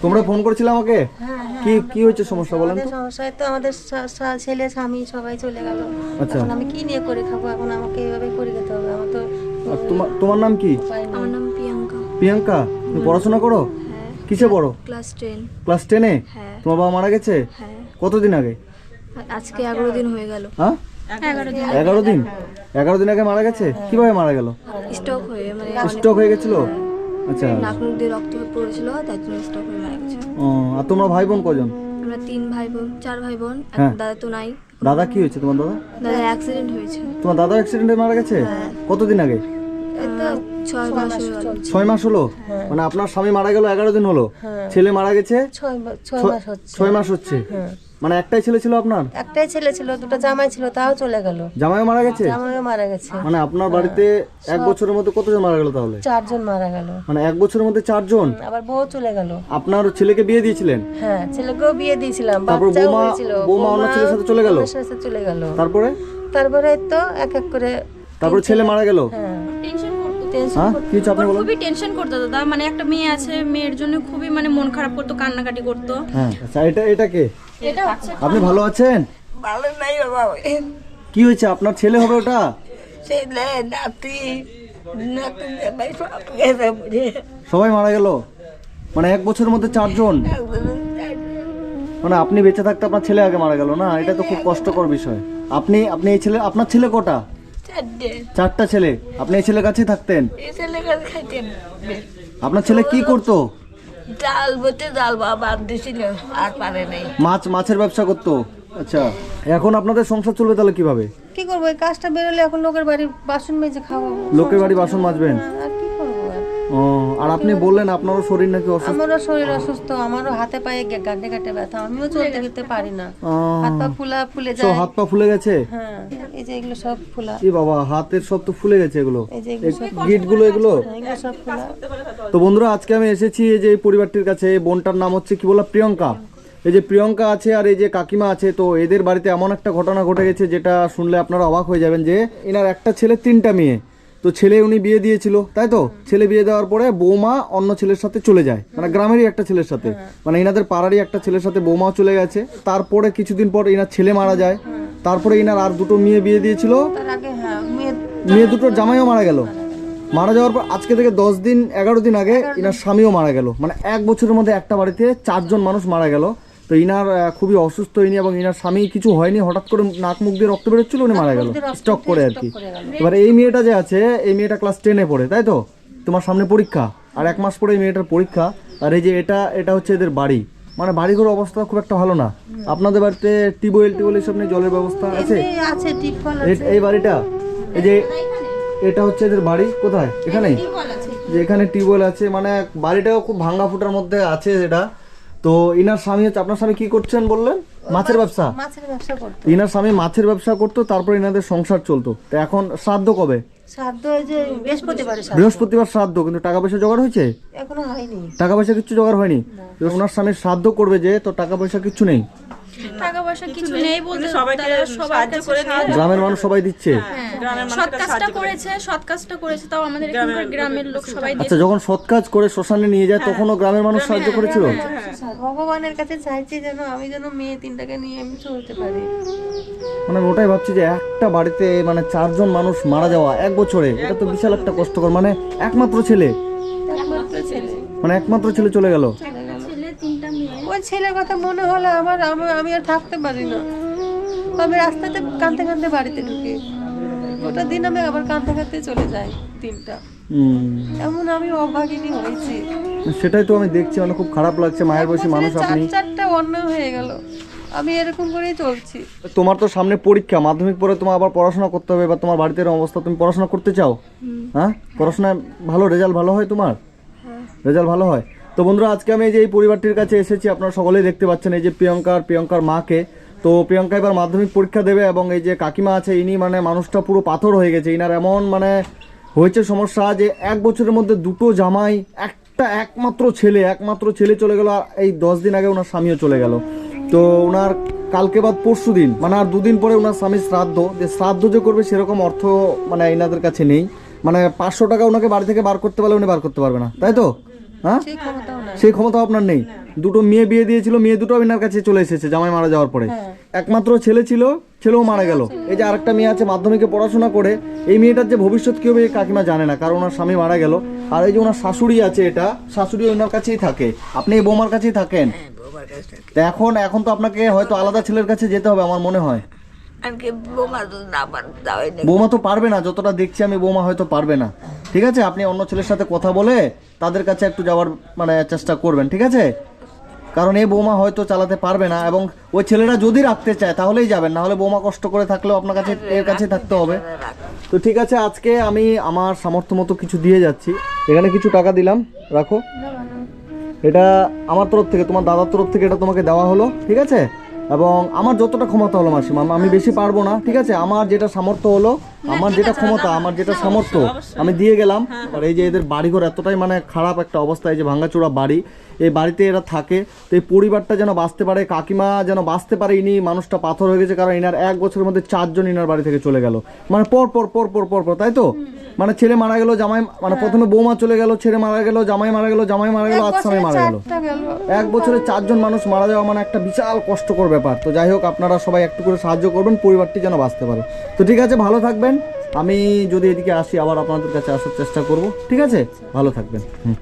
তোমরা ফোন করেছিলে আমাকে? কি কি হয়েছে সমস্যা বলেন তো? সমস্যায় তো আমাদের ছেলে স্বামী সবাই চলে গেল। আচ্ছা। এখন আমি কি নিয়ে করে খাবো? এখন আমাকে এইভাবে করে খেতে হবে। আমার তো আর তোমার নাম কি? আমার নাম প্রিয়াঙ্কা। প্রিয়াঙ্কা, তুমি পড়াশোনা করো? হ্যাঁ। কিসে পড়ো? ক্লাস 10। ক্লাস 10-এ? হ্যাঁ। তোমার বাবা মারা গেছে? হ্যাঁ। কতদিন আগে? আজকে 11 দিন হয়ে গেল। হ্যাঁ, 11 দিন। 11 দিন আগে মারা গেছে? কিভাবে মারা গেল? স্ট্রোক হয়ে মানে স্ট্রোক হয়ে গেছিল? আচ্ছা। নাক মুখ দিয়ে রক্ত পড়েছিল, তাই জন্য স্ট্রোক হয়ে মারা গেছে। ও, আর তোমরা ভাই বোন কজন? আমরা 3 ভাই বোন, 4 ভাই বোন। হ্যাঁ। দাদা তো নাই। দাদা কি হয়েছে তোমার দাদা? দাদা অ্যাক্সিডেন্ট হয়েছে। তোমার দাদা অ্যাক্সিডেন্টে মারা গেছে? কতদিন আগে? 6 মাস হয়ে গেল। 6 মাস হলো? মানে আপনার স্বামী মারা গেল 11 দিন হলো, ছেলে মারা গেছে 6 মাস হচ্ছে। 6 মাস হচ্ছে। মানে একটাই ছেলে ছিল আপনার? একটাই ছেলে ছিল, দুটো জামাই ছিল, তাও চলে গেল। জামাইও মারা গেছে? জামাইও মারা গেছে। মানে আপনার বাড়িতে এক বছরের মধ্যে কতজন মারা গেল তাহলে? 4 জন মারা গেল। মানে এক বছরের মধ্যে 4 জন? আবার বউ চলে গেল। আপনার ছেলেকে বিয়ে দিয়েছিলেন? হ্যাঁ, ছেলেকেও বিয়ে দিয়েছিলাম, তারপর বাচ্চাও হয়েছিল। বৌমা অন্য ছেলের সাথে চলে গেল? অন্য সাথে চলে গেল। তারপরে তো এক এক করে তারপরে ছেলে মারা গেল? হ্যাঁ, টেনশন করতো। হ্যাঁ, কি হচ্ছে আপনি বলুন? খুবই টেনশন করতো দাদা, মানে একটা মেয়ে আছে, মেয়ের জন্য খুবই মানে মন খারাপ করতো, কান্নাকাটি করতো। হ্যাঁ, আচ্ছা, এটা কে? এটা হচ্ছে আপনি ভালো আছেন? ভালো নাই বাবা, কি হয়েছে? আপনার ছেলে হবে ওটা? ছেলে নাতি নাতি জামাই সব গেছে বুঝে। সবাই মারা গেল? মানে এক বছরের মধ্যে 4 জন? মানে আপনি বেঁচে থাকতে আপনার ছেলে আগে মারা গেল না? এটা তো খুব কষ্টকর বিষয়। আপনি এই ছেলে, আপনার ছেলে কটা? 4টা ছেলে। আপনি এই ছেলের কাছেই থাকতেন? এই ছেলে কাছে খাইতেন, আপনার ছেলে কি করতো? ডাল বলতে ডাল বাবা দিছিল, আর পারে নাই। মাছের ব্যবসা করতো? আচ্ছা, এখন আপনাদের সংসার চলবে তাহলে কিভাবে? কি করবো? এই কাজটা বেরোলে এখন লোকের বাড়ি বাসন মেজে খাওয়াবো। লোকের বাড়ি বাসন মাজবেন? আর কি করবো? ও, আর আপনি বললেন আপনারও শরীর নাকি অসুস্থ? আমারও শরীর অসুস্থ, আমারও হাতে পায়ে গাঁটে গাঁটে ব্যথা, আমিও চলতে ফিরতে পারি না। হাত পা ফুলে সব যায়। হাত পা ফুলে গেছে? হ্যাঁ, এই যে এগুলো সব ফুলা, এ বাবা, হাতের সব তো ফুলে গেছে এগুলো, এই যে এগুলো সব গিটগুলো এগুলো। এগুলো সব ফুলা। তো বন্ধুরা, আজকে আমি এসেছি এই যে এই পরিবারটির কাছে। এই বোনটার নাম হচ্ছে কি বললাম, প্রিয়ঙ্কা। এই যে প্রিয়ঙ্কা আছে আর এই যে কাকিমা আছে, তো এদের বাড়িতে এমন একটা ঘটনা ঘটে গেছে যেটা শুনলে আপনারা অবাক হয়ে যাবেন, যে এনার একটা ছেলে 3টা মেয়ে। তো ছেলে উনি বিয়ে দিয়েছিল, তাই তো? ছেলে বিয়ে দেওয়ার পরে বৌমা অন্য ছেলের সাথে চলে যায়, মানে গ্রামেরই একটা ছেলের সাথে, মানে এনাদের পাড়ারই একটা ছেলের সাথে বৌমাও চলে গেছে। তারপরে কিছুদিন পর এনার ছেলে মারা যায়। তারপরে এনার আর 2টো মেয়ে বিয়ে দিয়েছিল। তার আগে হ্যাঁ, মেয়ে দুটোর জামাইও মারা গেল। মারা যাওয়ার পর আজকে থেকে 10 দিন 11 দিন আগে ইনার স্বামীও মারা গেল। মানে এক বছরের মধ্যে একটা বাড়িতে 4 জন মানুষ মারা গেল। তো ইনার খুবই অসুস্থ ইনি, এবং ইনার স্বামী কিছু হয়নি, হঠাৎ করে নাক মুখ দিয়ে রক্ত বেরোচ্ছিল, উনি মারা গেল স্টক করে আর কি। এবার এই মেয়েটা যে আছে, এই মেয়েটা ক্লাস 10-এ পড়ে, তাই তো? তোমার সামনে পরীক্ষা, আর 1 মাস পরে এই মেয়েটার পরীক্ষা। আর এই যে এটা হচ্ছে এদের বাড়ি। মানে বাড়িঘর অবস্থা খুব একটা ভালো না। আপনাদের বাড়িতে টিউবওয়েল এসব নিয়ে জলের ব্যবস্থা আছে? আছে, টিপকল আছে। এই বাড়িটা, এই যে এটা হচ্ছে এদের বাড়ি। কোথায়? এখানেই, যে এখানে টিউবওয়েল আছে। মানে বাড়িটাও খুব ভাঙ্গা ফুটার মধ্যে আছে এটা। তো ইনার স্বামী হচ্ছে, আপনার স্বামী কি করছেন বললেন? মাছের ব্যবসা। মাছের ব্যবসা করতো। ইনার স্বামী মাছের ব্যবসা করতো, তারপর ইনাদের সংসার চলতো। তো এখন শ্রাদ্ধ কবে? শ্রাদ্ধ এই যে বৃহস্পতিবারে শ্রাদ্ধ। বৃহস্পতিবার শ্রাদ্ধ, কিন্তু টাকা পয়সা জোগাড় হয়েছে? এখনো হয়নি। টাকা পয়সা কিচ্ছু জোগাড় হয়নি। এবার ওনার স্বামীর শ্রাদ্ধ করবে যে, তো টাকা পয়সা কিচ্ছু নেই। টাকা পয়সা কিছু নেই বলতে সবাইকে সাহায্য করে দিয়ে গ্রামের মানুষ সবাই দিচ্ছে? সৎ কাজটা করেছে, তাও আমাদের এখানকার গ্রামের লোক সবাই আচ্ছা, যখন সৎ কাজ করে শ্মশানে নিয়ে যায় তখনও গ্রামের মানুষ সাহায্য করেছিল? ভগবানের কাছে চাইছি আমি যেন মেয়ে 3টাকে নিয়ে আমি চলতে পারি। মানে আমি ওটাই ভাবছি যে একটা বাড়িতে মানে 4 জন মানুষ মারা যাওয়া এক বছরে, এটা তো বিশাল একটা কষ্টকর। মানে একমাত্র ছেলে, একমাত্র ছেলে, মানে একমাত্র ছেলে চলে গেল। ছেলে 3টা মেয়ে। ওই ছেলের কথা মনে হলে আমি আর থাকতে পারি না। আমি রাস্তাতে কাঁদতে কাঁদতে বাড়িতে ঢুকি, ওটা দিন আমি আবার কাঁদতে কাঁদতে চলে যাই 3টা। এমন আমি অভাগিনী হয়েছি। সেটাই তো আমি দেখছি, মানে খুব খারাপ লাগছে। মায়ের বয়সী মানুষ আপনি। 4টা অন্য হয়ে গেল, আমি এরকম করেই চলছি। তোমার তো সামনে পরীক্ষা, মাধ্যমিক পরে তোমার আবার পড়াশোনা করতে হবে। বা তোমার বাড়িতে এরকম অবস্থা, তুমি পড়াশোনা করতে চাও? হ্যাঁ, পড়াশোনায় ভালো রেজাল্ট ভালো হয় তোমার? রেজাল্ট ভালো হয়। তো বন্ধুরা, আজকে আমি এই যে এই পরিবারটির কাছে এসেছি, আপনারা সকলেই দেখতে পাচ্ছেন এই যে প্রিয়ঙ্কার মাকে। তো প্রিয়ঙ্কা এবার মাধ্যমিক পরীক্ষা দেবে, এবং এই যে কাকিমা আছে ইনি মানে মানুষটা পুরো পাথর হয়ে গেছে। ইনার এমন মানে হয়েছে সমস্যা যে 1 বছরের মধ্যে 2টো জামাই, একমাত্র ছেলে চলে গেল। আর এই 10 দিন আগে ওনার স্বামীও চলে গেল। তো ওনার কালকে বাদ পরশু দিন, মানে আর 2 দিন পরে ওনার স্বামীর শ্রাদ্ধ। যে শ্রাদ্ধ যে করবে সেরকম অর্থ মানে এনাদের কাছে নেই। মানে 500 টাকা ওনাকে বাড়ি থেকে বার করতে পারলে উনি বার করতে পারবে না, তাই তো? হ্যাঁ, সেই ক্ষমতা আপনার নেই। দুটো মেয়ে বিয়ে দিয়েছিল, মেয়ে দুটো এনার কাছে চলে এসেছে জামাই মারা যাওয়ার পরে। একমাত্র ছেলে ছিল, ছেলেও মারা গেল। এই যে আরেকটা মেয়ে আছে মাধ্যমিকে পড়াশোনা করে, এই মেয়েটার যে ভবিষ্যৎ কি হবে এই কাকিমা জানে না, কারণ ওনার স্বামী মারা গেল। আর এই যে ওনার শাশুড়ি আছে, এটা শাশুড়ি ওনার কাছেই থাকে, আপনি এই বৌমার কাছেই থাকেন। তা এখন তো আপনাকে হয়তো আলাদা ছেলের কাছে যেতে হবে আমার মনে হয়। আনকি বোমা তো না যাওয়াই না। বৌমা তো পারবে না, যতটা দেখছি আমি বৌমা হয়তো পারবে না। ঠিক আছে, আপনি অন্য ছেলের সাথে কথা বলে তাদের কাছে একটু যাওয়ার মানে চেষ্টা করবেন, ঠিক আছে? কারণ এই বৌমা হয়তো চালাতে পারবে না, এবং ওই ছেলেরা যদি রাখতে চায় তাহলেই যাবেন, না হলে বৌমা কষ্ট করে থাকলেও আপনার কাছে এর কাছে থাকতে হবে। তো ঠিক আছে, আজকে আমি আমার সামর্থ্য মতো কিছু দিয়ে যাচ্ছি। এখানে কিছু টাকা দিলাম, রাখো। এটা আমার তরফ থেকে, তোমার দাদার তরফ থেকে এটা তোমাকে দেওয়া হলো, ঠিক আছে? এবং আমার যতটা ক্ষমতা হলো মাসিমা, আমি বেশি পারবো না, ঠিক আছে? আমার যেটা সামর্থ্য হলো, আমার যেটা ক্ষমতা, আমার যেটা সামর্থ্য আমি দিয়ে গেলাম। আর এই যে এদের বাড়িঘর এতটাই মানে খারাপ একটা অবস্থা, এই যে ভাঙাচোরা বাড়ি, এই বাড়িতে এরা থাকে। তো এই পরিবারটা যেন বাঁচতে পারে, কাকিমা যেন বাঁচতে পারে। ইনি মানুষটা পাথর হয়ে গেছে, কারণ ইনার 1 বছরের মধ্যে 4 জন ইনার বাড়ি থেকে চলে গেল, মানে পর পর, তাই তো? মানে ছেলে মারা গেল, জামাই মানে প্রথমে বৌমা চলে গেল, ছেলে মারা গেল, জামাই মারা গেল, আজ স্বামী মারা গেল। 1 বছরে 4 জন মানুষ মারা যাওয়া মানে একটা বিশাল কষ্টকর ব্যাপার। তো যাই হোক, আপনারা সবাই একটু করে সাহায্য করবেন, পরিবারটি যেন বাঁচতে পারে। তো ঠিক আছে, ভালো থাকবেন। আমি যদি এদিকে আসি আবার আপনাদের কাছে আসার চেষ্টা করব, ঠিক আছে? ভালো থাকবেন।